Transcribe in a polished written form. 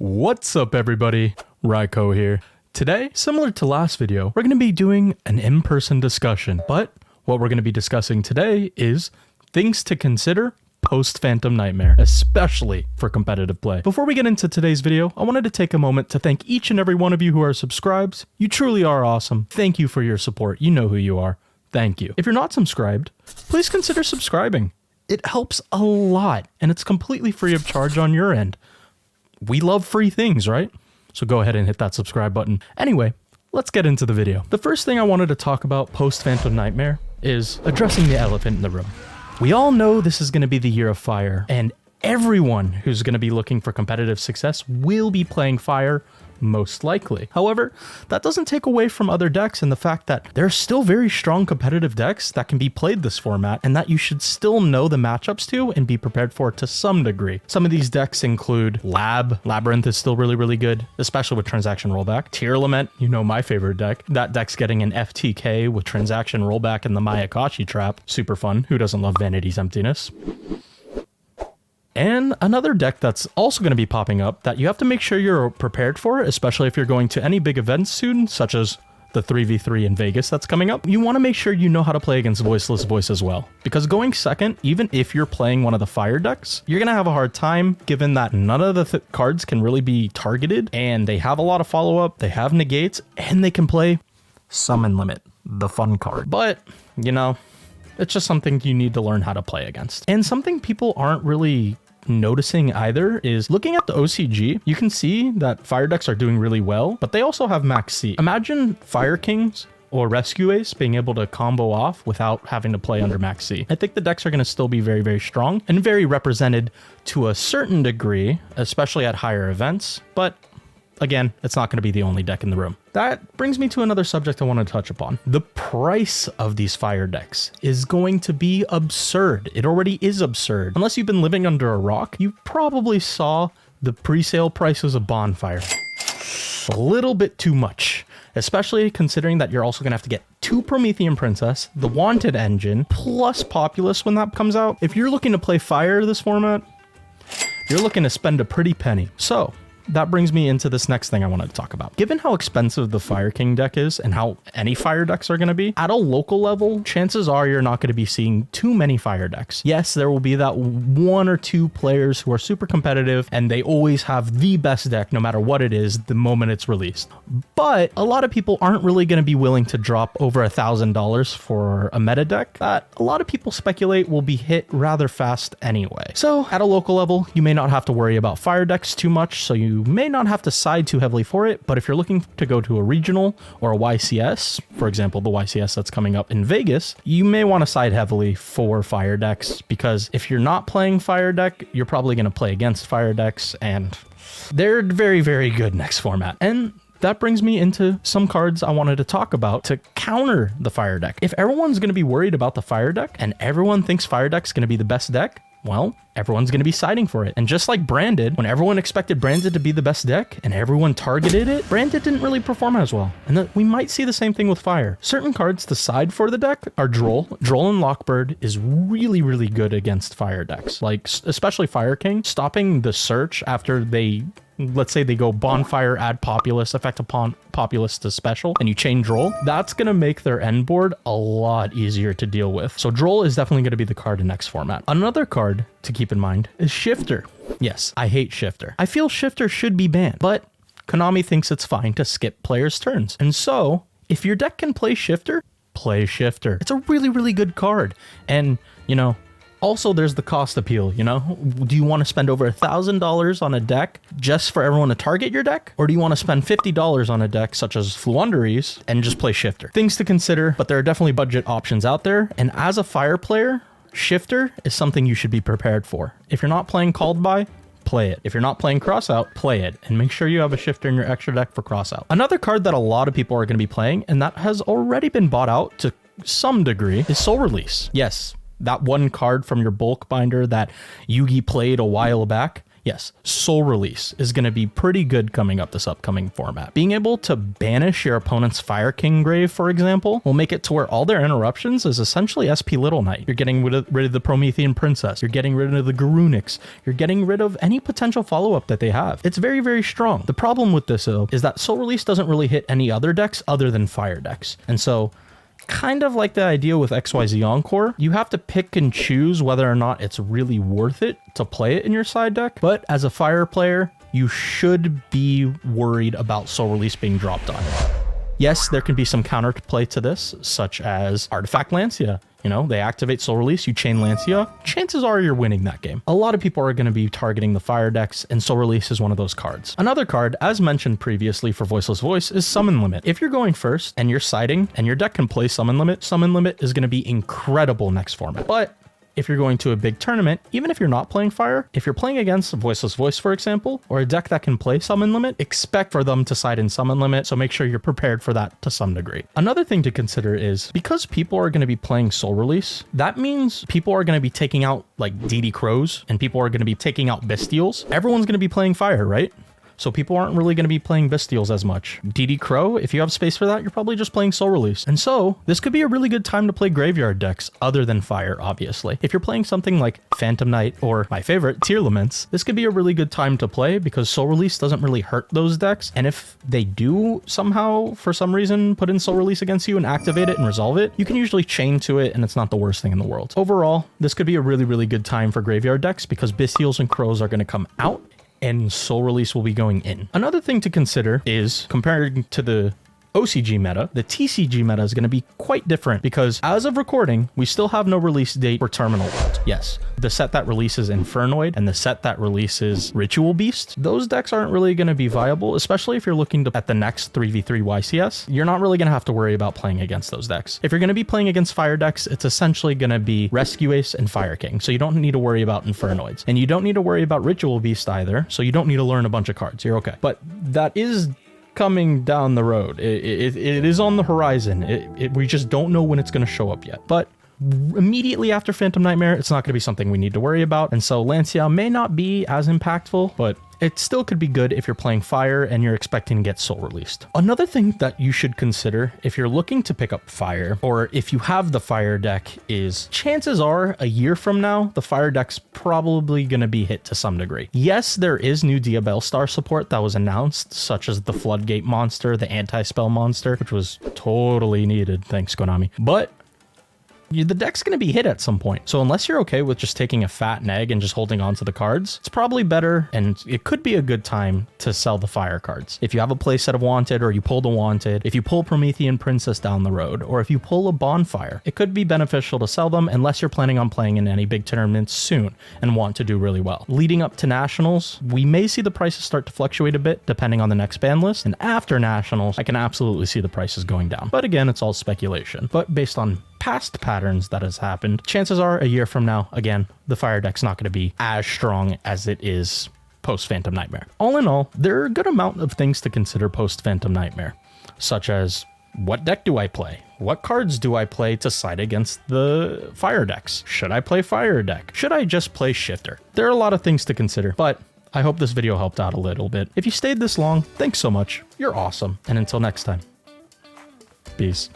What's up everybody, Raiko here. Today, similar to last video, we're going to be doing an in-person discussion, but what we're going to be discussing today is things to consider post Phantom Nightmare, especially for competitive play. Before we get into today's video, I wanted to take a moment to thank each and every one of you who are subscribed. You truly are awesome. Thank you for your support. You know who you are. Thank you. If you're not subscribed, please consider subscribing. It helps a lot, and it's completely free of charge on your end. We love free things, right? So go ahead and hit that subscribe button. Anyway, let's get into the video. The first thing I wanted to talk about post Phantom Nightmare is addressing the elephant in the room. We all know this is going to be the year of fire, and everyone who's going to be looking for competitive success will be playing fire, most likely. However, that doesn't take away from other decks and the fact that there are still very strong competitive decks that can be played this format and that you should still know the matchups to and be prepared for to some degree. Some of these decks include Labyrinth is still really good, especially with transaction rollback. Tear Lament, you know, my favorite deck. That deck's getting an FTK with transaction rollback and the Mayakashi trap. Super fun. Who doesn't love Vanity's Emptiness? And another deck that's also going to be popping up that you have to make sure you're prepared for, especially if you're going to any big events soon, such as the 3v3 in Vegas that's coming up. You want to make sure you know how to play against Voiceless Voice as well. Because going second, even if you're playing one of the fire decks, you're going to have a hard time given that none of the cards can really be targeted, and they have a lot of follow-up, they have negates, and they can play Summon Limit, the fun card. But, you know, it's just something you need to learn how to play against. And something people aren't really noticing either is looking at the OCG, you can see that fire decks are doing really well, but they also have max C. Imagine Fire Kings or Rescue Ace being able to combo off without having to play under max C. I think the decks are going to still be very strong and very represented to a certain degree, especially at higher events, but again, it's not going to be the only deck in the room. That brings me to another subject I want to touch upon. The price of these fire decks is going to be absurd. It already is absurd. Unless you've been living under a rock, you probably saw the pre-sale prices of Bonfire. A little bit too much, especially considering that you're also going to have to get 2 Promethean Princess, the Wanted engine, plus Populous when that comes out. If you're looking to play fire this format, you're looking to spend a pretty penny. So that brings me into this next thing I wanted to talk about. Given how expensive the Fire King deck is and how any fire decks are going to be, at a local level, chances are you're not going to be seeing too many fire decks. Yes, there will be that 1 or 2 players who are super competitive and they always have the best deck no matter what it is the moment it's released. But a lot of people aren't really going to be willing to drop over $1,000 for a meta deck that a lot of people speculate will be hit rather fast anyway. So at a local level, you may not have to worry about fire decks too much, so you may not have to side too heavily for it, but if you're looking to go to a regional or a YCS, for example, the YCS that's coming up in Vegas, you may want to side heavily for fire decks, because if you're not playing fire deck, you're probably going to play against fire decks, and they're very good next format. And that brings me into some cards I wanted to talk about to counter the fire deck. If everyone's going to be worried about the fire deck and everyone thinks fire deck's going to be the best deck, well, everyone's going to be siding for it. And just like Branded, when everyone expected Branded to be the best deck and everyone targeted it, Branded didn't really perform as well. And we might see the same thing with Fire. Certain cards to side for the deck are Droll. Droll and Lockbird is really good against Fire decks, like especially Fire King. Stopping the search after they, let's say they go Bonfire, add Populous, effect upon Populous to special, and you chain Droll, that's going to make their end board a lot easier to deal with. So Droll is definitely going to be the card in next format. Another card to keep in mind is Shifter. Yes, I hate Shifter. I feel Shifter should be banned, but Konami thinks it's fine to skip players' turns. And so, if your deck can play Shifter, play Shifter. It's a really good card. And, you know, also, there's the cost appeal, you know? Do you want to spend over $1,000 on a deck just for everyone to target your deck? Or do you want to spend $50 on a deck such as Fluunderies and just play Shifter? Things to consider, but there are definitely budget options out there. And as a fire player, Shifter is something you should be prepared for. If you're not playing Called By, play it. If you're not playing Crossout, play it. And make sure you have a Shifter in your extra deck for Crossout. Another card that a lot of people are going to be playing, and that has already been bought out to some degree, is Soul Release. Yes, that one card from your bulk binder that Yugi played a while back, Yes, Soul Release is going to be pretty good coming up this upcoming format. Being able to banish your opponent's Fire King Grave, for example, will make it to where all their interruptions is essentially SP Little Knight. You're getting rid of the Promethean Princess. You're getting rid of the Garunix. You're getting rid of any potential follow-up that they have. It's very, very strong. The problem with this, though, is that Soul Release doesn't really hit any other decks other than fire decks. And so, kind of like the idea with XYZ Encore, you have to pick and choose whether or not it's really worth it to play it in your side deck. But as a fire player, you should be worried about Soul Release being dropped on you. Yes, there can be some counterplay to this, such as Artifact Lancia. You know, they activate Soul Release, you chain Lancia, chances are you're winning that game. A lot of people are going to be targeting the fire decks, and Soul Release is one of those cards. Another card, as mentioned previously for Voiceless Voice, is Summon Limit. If you're going first and you're siding and your deck can play Summon Limit is going to be incredible next format. But if you're going to a big tournament, even if you're not playing fire, if you're playing against Voiceless Voice, for example, or a deck that can play Summon Limit, expect for them to side in Summon Limit, so make sure you're prepared for that to some degree. Another thing to consider is, because people are going to be playing Soul Release, that means people are going to be taking out like DD Crows, and people are going to be taking out Bestials. Everyone's going to be playing fire, right? So people aren't really going to be playing Bestials as much. DD Crow, if you have space for that, you're probably just playing Soul Release. And so this could be a really good time to play graveyard decks other than fire, obviously. If you're playing something like Phantom Knight or my favorite, Tear Laments, this could be a really good time to play because Soul Release doesn't really hurt those decks. And if they do somehow, for some reason, put in Soul Release against you and activate it and resolve it, you can usually chain to it and it's not the worst thing in the world. Overall, this could be a really, really good time for graveyard decks because Bestials and Crows are going to come out and Soul Release will be going in. Another thing to consider is, compared to the OCG meta, the TCG meta is going to be quite different because as of recording, we still have no release date for Terminal World. Yes, the set that releases Infernoid and the set that releases Ritual Beast, those decks aren't really going to be viable, especially if you're looking at the next 3v3 YCS. You're not really going to have to worry about playing against those decks. If you're going to be playing against fire decks, it's essentially going to be Rescue Ace and Fire King, so you don't need to worry about Infernoids. And you don't need to worry about Ritual Beast either, so you don't need to learn a bunch of cards. You're okay. But that is coming down the road. It is on the horizon. We just don't know when it's going to show up yet. But immediately after Phantom Nightmare, it's not going to be something we need to worry about. And so Lancia may not be as impactful, but it still could be good if you're playing fire and you're expecting to get Soul Released. Another thing that you should consider if you're looking to pick up fire, or if you have the fire deck, is chances are a year from now, the fire deck's probably going to be hit to some degree. Yes, there is new Diabell Star support that was announced, such as the Floodgate monster, the Anti-Spell monster, which was totally needed, thanks Konami. But the deck's going to be hit at some point. So unless you're okay with just taking a fat neg and just holding on to the cards, it's probably better, and it could be a good time to sell the fire cards. If you have a playset of Wanted, or you pull the Wanted, if you pull Promethean Princess down the road, or if you pull a Bonfire, it could be beneficial to sell them unless you're planning on playing in any big tournaments soon and want to do really well. Leading up to Nationals, we may see the prices start to fluctuate a bit depending on the next ban list, and after Nationals, I can absolutely see the prices going down. But again, it's all speculation. But based on past patterns that has happened, chances are a year from now, again, the fire deck's not going to be as strong as it is post Phantom Nightmare. All in all, there are a good amount of things to consider post Phantom Nightmare, such as what deck do I play? What cards do I play to side against the fire decks? Should I play fire deck? Should I just play shifter? There are a lot of things to consider, but I hope this video helped out a little bit. If you stayed this long, thanks so much. You're awesome. And until next time, peace.